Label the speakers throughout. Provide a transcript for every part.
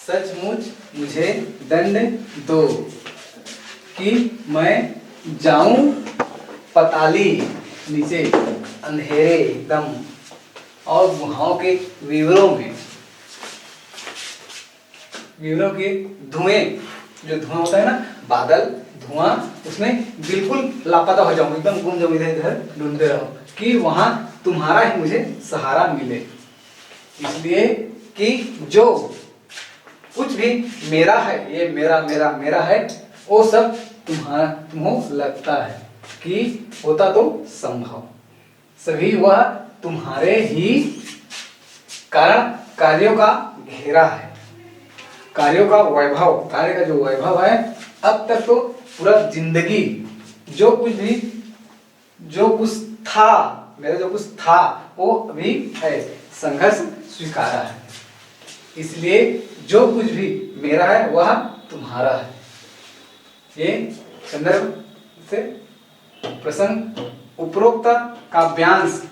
Speaker 1: सचमुच मुझे दंड दो कि मैं जाऊं पताली नीचे अंधेरे एकदम और गुहाओं के विवरों के धुएं, जो धुआं होता है ना, बादल धुआं, उसमें बिल्कुल लापता हो जाऊं, एकदम गुम जाऊं, इधर इधर ढूंढते रहो कि वहां तुम्हारा ही मुझे सहारा मिले। इसलिए कि जो कुछ भी मेरा है, ये मेरा मेरा मेरा है, वो सब तुम्हारा तुमको लगता है कि होता तो संभव, सभी वह तुम्हारे ही कारण कार्यों का घेरा है, कार्यों का वैभव, कार्य का जो वैभव है, अब तक तो पूरा जिंदगी जो कुछ था, मेरा जो कुछ था वो अभी है, संघर्ष स्वीकारा है। इसलिए जो कुछ भी मेरा है वह तुम्हारा है। ये संदर्भ से प्रसंग उपरोक्त काव्यांश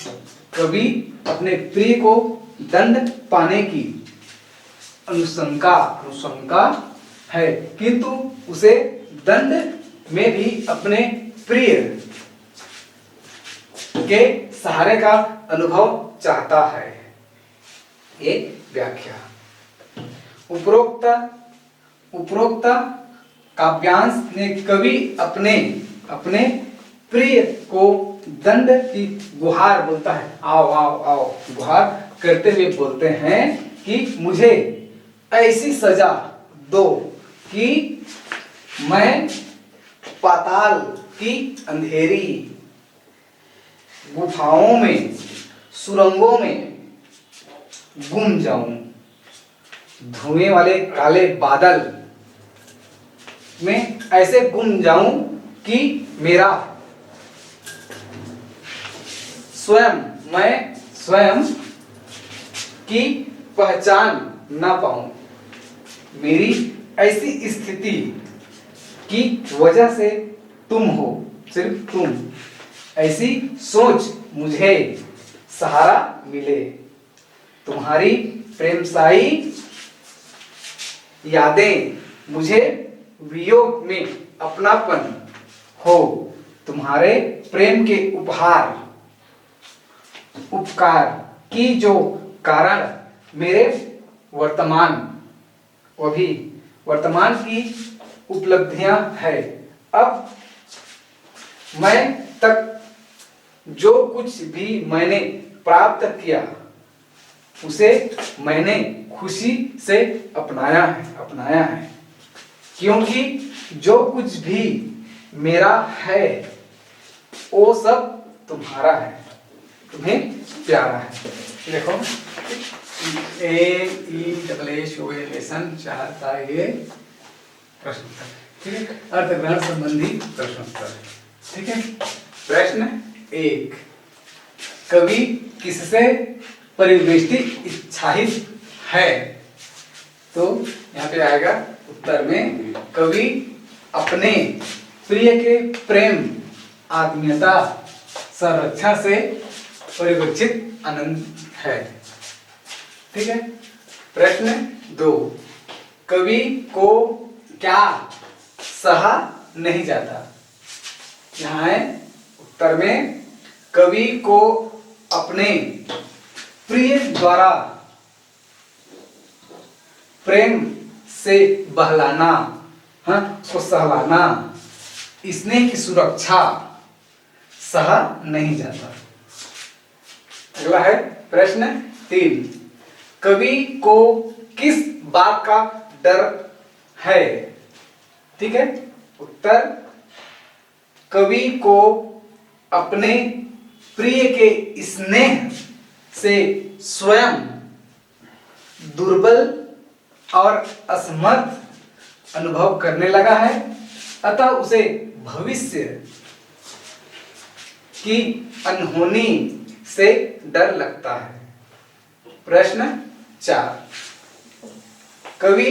Speaker 1: कवि अपने प्रिय को दंड पाने की अनुशंका है, किंतु उसे दंड में भी अपने प्रिय के सहारे का अनुभव चाहता है। ये व्याख्या। उपरोक्त काव्यांश ने कवि अपने प्रिय को दंड की गुहार बोलता है, आओ आओ आओ गुहार करते हुए बोलते हैं कि मुझे ऐसी सजा दो कि मैं पाताल की अंधेरी गुफाओं में, सुरंगों में गुम जाऊं, धुएं वाले काले बादल में ऐसे गुम जाऊं कि मेरा मैं स्वयं की पहचान ना पाऊं। मेरी ऐसी स्थिति की वजह से तुम हो, सिर्फ तुम, ऐसी सोच मुझे सहारा मिले। तुम्हारी प्रेमसाई यादें मुझे वियोग में अपनापन हो। तुम्हारे प्रेम के उपकार की जो कारण मेरे वर्तमान की उपलब्धियां है, अब मैं तक जो कुछ भी मैंने प्राप्त किया उसे मैंने खुशी से अपनाया है, क्योंकि जो कुछ भी मेरा है वो सब तुम्हारा है, तुम्हें प्यारा है। देखो लेसन चाहता ये प्रश्न, ठीक है, अर्थ ग्रहण संबंधी प्रश्न उत्तर है, ठीक है। प्रश्न 1, कवि किससे परिवेष्टित इच्छाहित है? तो यहाँ पे आएगा उत्तर में, कवि अपने प्रिय के प्रेम, आत्मीयता, संरक्षा से परिवेक्षित आनंद है, ठीक है। प्रश्न 2, कवि को क्या सहा नहीं जाता? यहाँ है उत्तर में, कवि को अपने प्रिय द्वारा प्रेम से बहलाना, उसको सहलाना, स्नेह की सुरक्षा सहा नहीं जाता। अगला है प्रश्न 3, कवि को किस बात का डर है? ठीक है, उत्तर, कवि को अपने प्रिय के स्नेह से स्वयं दुर्बल और असमर्थ अनुभव करने लगा है, अतः उसे भविष्य की अनहोनी से डर लगता है। प्रश्न 4, कवि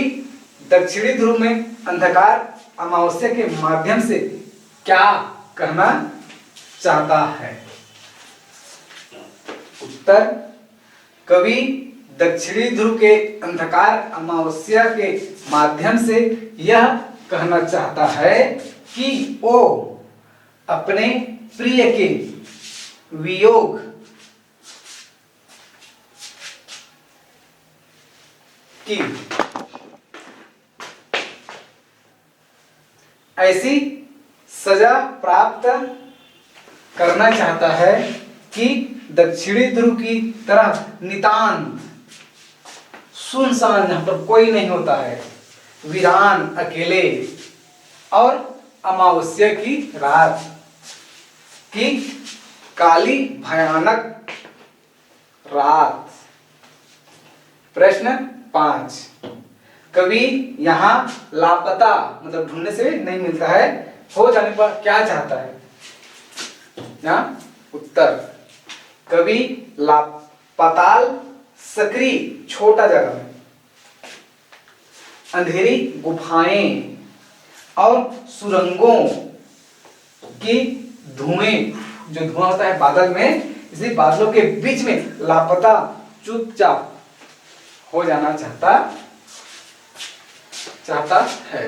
Speaker 1: दक्षिणी ध्रुव में अंधकार अमावस्या के माध्यम से क्या कहना चाहता है? उत्तर, कवि दक्षिणी ध्रुव के अंधकार अमावस्या के माध्यम से यह कहना चाहता है कि वो अपने प्रिय के वियोग की ऐसी सजा प्राप्त करना चाहता है कि दक्षिणी ध्रुव की तरह नितांत सुनसान, जहां पर कोई नहीं होता है, वीरान अकेले, और अमावस्या की रात की काली भयानक रात। प्रश्न 5, कवि यहाँ लापता मतलब ढूंढने से नहीं मिलता है, हो जाने पर क्या चाहता है? यहाँ उत्तर, कवि पाताल सकरी छोटा जगह में, अंधेरी गुफाएं और सुरंगों की धुएं, जो धुआं होता है बादल में, इसलिए बादलों के बीच में लापता चुपचाप हो जाना चाहता है।